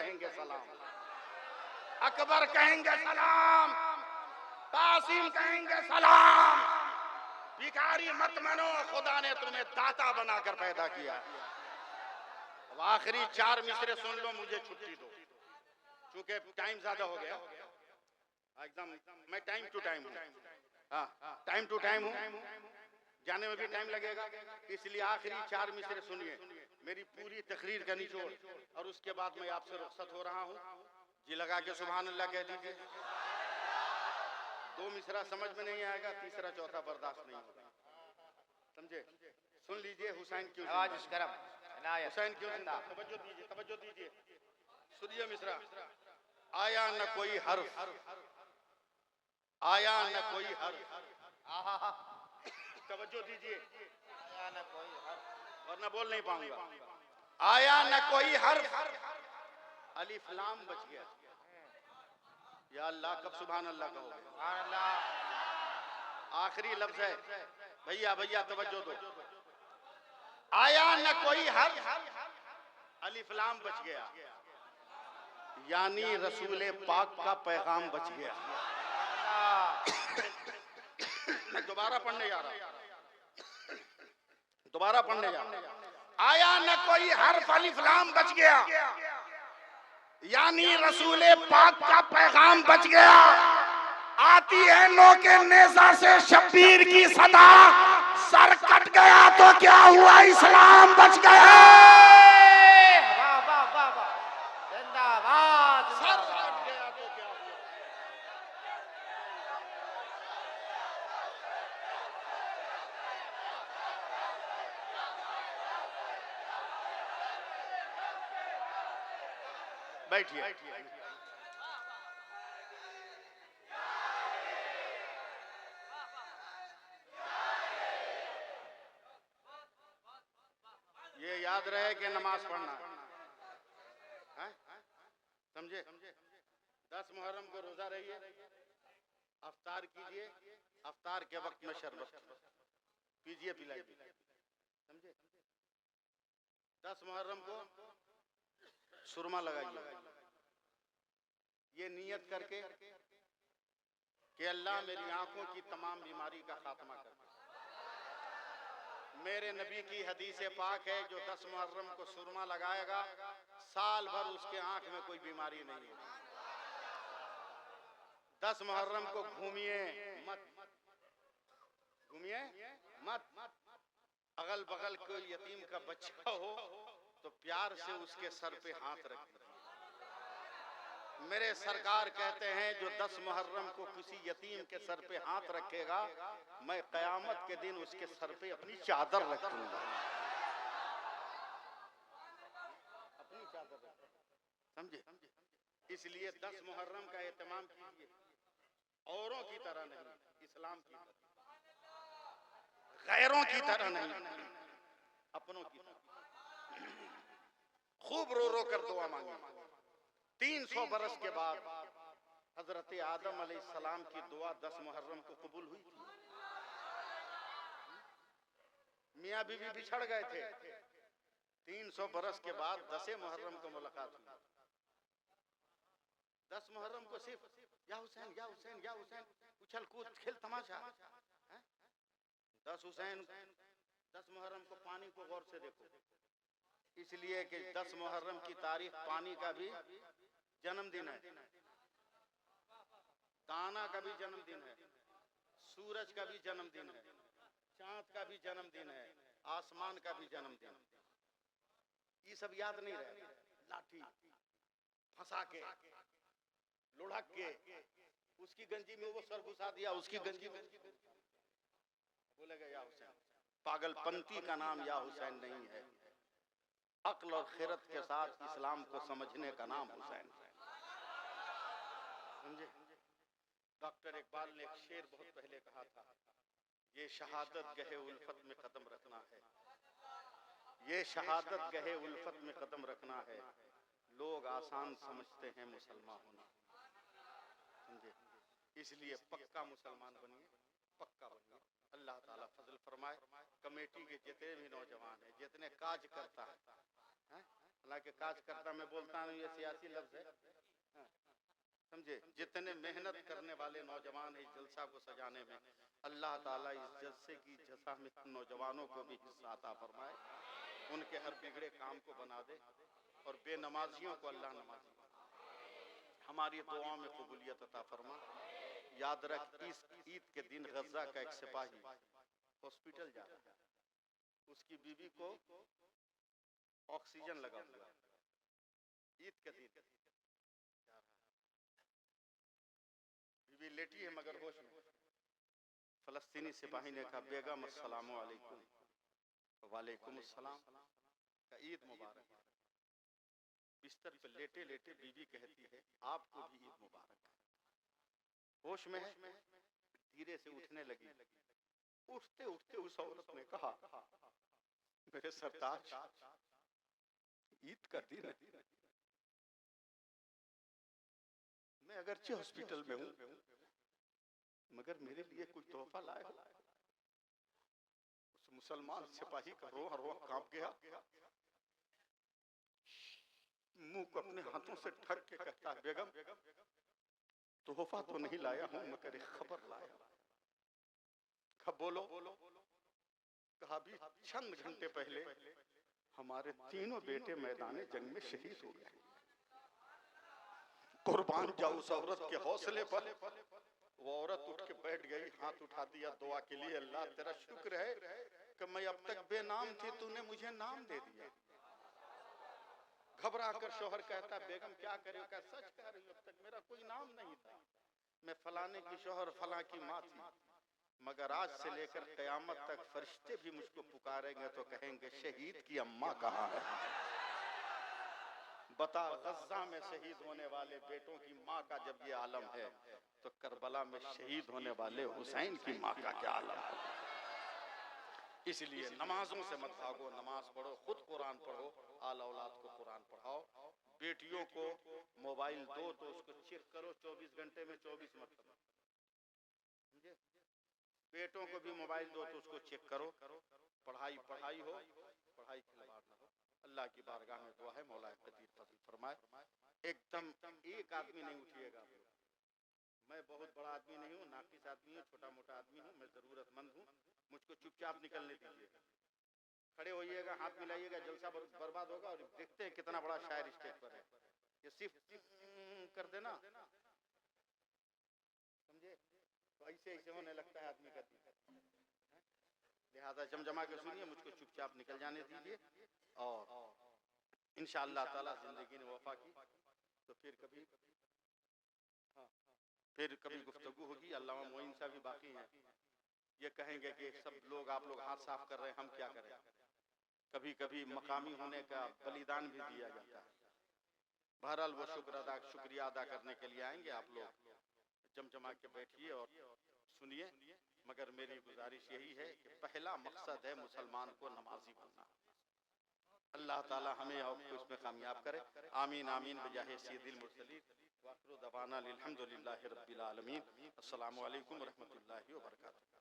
कहेंगे सलाम, अकबर कहेंगे सलाम, कासिम कहेंगे सलाम। भिखारी मत मानो, खुदा ने तुम्हें दाता बनाकर पैदा किया। अब आखिरी 4 मिसरे सुन लो, मुझे छुट्टी दो, क्योंकि टाइम ज्यादा हो गया एकदम। मैं टाइम टू टाइम हूँ, हाँ टाइम टू टाइम हूँ, जाने में भी टाइम लगेगा, इसलिए आखिरी 4 मिसरे सुनिए, मेरी पूरी तकरीर का निचोड़, और उसके बाद मैं आपसे रुखसत हो रहा हूँ। जी लगा के सुभान अल्लाह कह दीजिए। 2 मिसरा समझ में नहीं आएगा, तीसरा चौथा बर्दाश्त नहीं होगा, समझे? सुन लीजिए, हुसैन क्यों हुसैन क्यों जिंदा, तवज्जो दीजिए, तवज्जो दीजिए, सुनिए मिसरा। आया न कोई हर्फ, आया न कोई हर्फ, तवज्जो दीजिए, आया न कोई हर्फ, वरना बोल नहीं पाऊंगा। आया न कोई हर्फ, अलिफ लाम बच गया। या अल्लाह, कब सुभान अल्लाह कहो? सुभान अल्लाह। आखिरी लफ्ज है, भैया भैया तवज्जो दो। आया न कोई हर्फ, अलिफ लाम बच गया, यानी रसूल पाक का पैगाम बच गया। मैं दोबारा पढ़ने जा रहा हूं, दोबारा पढ़ने जा रहा हूं। आया न कोई हर्फ, अलिफ लाम बच गया, यानी रसूल पाक का पैगाम बच गया। आती है नो के नेज़ा से शब्बीर की सदा, सर कट गया तो क्या हुआ, इस्लाम बच गया। वाह वाह वाह वाह, जिंदाबाद। सर कट गया तो क्या हुआ। बैठिए। ये याद रहे कि नमाज पढ़ना है, समझे? 10 मुहर्रम को रोजा रहिए, अफ्तार कीजिए, अफ्तार के वक्त में शरबत पीजिए पिलाइए, समझे? 10 मुहर्रम को सुरमा लगाइए, ये नियत करके कि अल्लाह मेरी आंखों की तमाम बीमारी का खात्मा कर। मेरे नबी की हदीस पाक है, जो 10 मुहर्रम को सुरमा लगाएगा, साल भर उसके आंख में कोई बीमारी नहीं होगी। 10 मुहर्रम को घूमिए मत, घूमिए मत। अगल बगल कोई यतीम का बच्चा हो तो प्यार से उसके सर पे हाथ रखिए। मेरे सरकार कहते हैं, जो 10 मुहर्रम को किसी यतीम के सर पे हाथ रखेगा, मैं कयामत के दिन उसके सर पे अपनी चादर रखूंगा, अपनी चादर रखूंगा, समझे? इसलिए 10 मुहर्रम का एहतमाम कीजिए, औरों की तरह नहीं, इस्लाम की तरह, गैरों की तरह नहीं, अपनों की तरह। खूब रो रो कर दुआ मांगी। 300 बरस के बाद हजरत आदम अलैहिस्सलाम की दुआ 10 मुहर्रम को कबूल हुई थी। मियाँ बीवी बिछड़ गए थे, 300 बरस के बाद 10 मुहर्रम को मुलाकात हुई। 10 मुहर्रम को सिर्फ या हुसैन या हुसैन या हुसैन, उछल कूद खेल तमाशा। 10 हुसैन, 10 मुहर्रम को पानी को गौर से देखो, इसलिए कि 10 मुहर्रम की तारीख पानी का भी जन्मदिन है, दाना का भी जन्मदिन है, सूरज का भी जन्मदिन है, चांद का भी जन्मदिन है, आसमान का भी जन्मदिन। ये सब याद नहीं रहे। लाठी फंसा के, लुढ़क के, उसकी गंजी में वो सर घुसा दिया, उसकी गंजी में बोलेगा या हुसैन। पागलपंती का नाम या हुसैन नहीं है, अक्ल और खिरत के साथ इस्लाम को समझने का नाम हुसैन है, समझे? डॉक्टर इकबाल ने एक शेर बहुत पहले कहा था, ये शहादत गहे उल्फत में कदम रखना है, ये शहादत गहे उल्फत में कदम रखना है, लोग आसान समझते हैं मुसलमान होना, समझे? इसलिए पक्का मुसलमान बनिए, पक्का बनिए। अल्लाह ताला फजल फरमाए। कमेटी के जितने भी नौजवान हैं, जितने काज करता है, हालांकि काज करता मैं बोलता हूँ, ये सियासी लफ्ज है, समझे। जितने मेहनत करने वाले नौजवान इस जलसा को सजाने में, अल्लाह ताला इस जलसे की जसा में नौजवानों को भी हिस्सा अता फरमाए, उनके हर बिगड़े काम को बना दे, और बेनमाजियों को अल्लाह नमाजी हमारी दुआओं में कबूलियत अता फरमा। याद रख, इस ईद के दिन गजा का एक सिपाही हॉस्पिटल जा रहा है, उसकी बीवी को ऑक्सीजन लगा हुआ, ईद के दिन जा रहा है, बीवी लेटी है मगर होश में। फलस्तीनी सिपाही ने कहा, बेगम अस्सलाम वालेकुम। वालेकुम अस्सलाम, का ईद मुबारक। बिस्तर पर लेटे लेटे बीवी कहती है, आपको भी ईद मुबारक। होश में है, धीरे से उठने लगी। उठते उठते उस औरत ने कहा, मेरे सरताज, ईद का दिन है, मैं अगरचे हॉस्पिटल में हूं, मगर मेरे लिए कोई तोहफा लाए हो? उस मुसलमान सिपाही का रोआ रोआ कांप गया, मुंह को अपने हाथों से ठग के कहता है, बेगम तोहफा तो नहीं लाया हूं, मगर एक खबर लाया। कहा बोलो। कहा भी चंद घंटे पहले हमारे तीनों बेटे मैदान जंग में शहीद हो गए। कुर्बान जाओ उस औरत के हौसले पर। वो औरत उठ के बैठ गई, हाथ उठा दिया दुआ के लिए, अल्लाह तेरा शुक्र है कि मैं अब तक बेनाम थी, तूने मुझे नाम दे दिया। घबरा कर शौहर कहता, बेगम क्या करे? क्या सच कह रही हो? अब तक मेरा कोई नाम नहीं था, मैं फलाने की शौहर फला की माँ थी, मगर आज से लेकर कयामत तक फरिश्ते भी मुझको पुकारेंगे तो कहेंगे, शहीद की अम्मा कहाँ है? बता, गज़ा में शहीद होने वाले बेटों की माँ का जब ये आलम है, तो करबला में शहीद होने वाले हुसैन की माँ का क्या आलम है? इसलिए नमाजों से मत भागो, नमाज पढ़ो, खुद कुरान पढ़ो, आल औलाद को कुरान पढ़ाओ। बेटियों को मोबाइल दो तो उसको चेक करो 24 घंटे में 24 मरतबा, समझे। बेटों को भी मोबाइल दो तो उसको चेक करो। पढ़ाई पढ़ाई हो, पढ़ाई खिलवाड़ न हो। अल्लाह की बारगाह में दुआ है, मौला कदीर फजल फरमाए। एकदम एक आदमी नहीं उठिएगा। मैं बहुत बड़ा आदमी नहीं हूँ, नाकिस आदमी हूँ, छोटा मोटा आदमी हूँ, मैं जरूरतमंद हूँ, मुझको चुपचाप निकलने दीजिएगा। खड़े होइएगा, हाथ मिलाइएगा, जलसा बर्बाद होगा। और देखते हैं कितना बड़ा शायर स्टेज पर है। ये सिर्फ कर देना, समझे, तो ऐसे ऐसे होने लगता है आदमी का दिल। लिहाजा जमजमा के सुनिए, मुझको चुपचाप निकल जाने दीजिए, और इंशाअल्लाह ताला जिंदगी ने वफा की तो फिर कभी गुफ्तगू होगी। अल्लामा मोइन साहब भी बाकी हैं, ये कहेंगे कि सब लोग, आप लोग हाथ साफ कर रहे हैं, हम क्या करें। कभी कभी मकामी होने का बलिदान भी दिया जाता है। बहरहाल वो शुक्रिया अदा करने के लिए आएंगे। आप लोग जमजमा के बैठिए और सुनिए, मगर मेरी गुजारिश यही है कि पहला मकसद है मुसलमान को नमाजी बनना। अल्लाह ताला हमें आपको इसमें कामयाब करे। आमीन आमीन बिजाहे सय्यिदिल मुरसलीन व आखिरु दवाना अल्हम्दुलिल्लाहि रब्बिल आलमीन। अस्सलामु अलैकुम व रहमतुल्लाहि व बरकातुहू।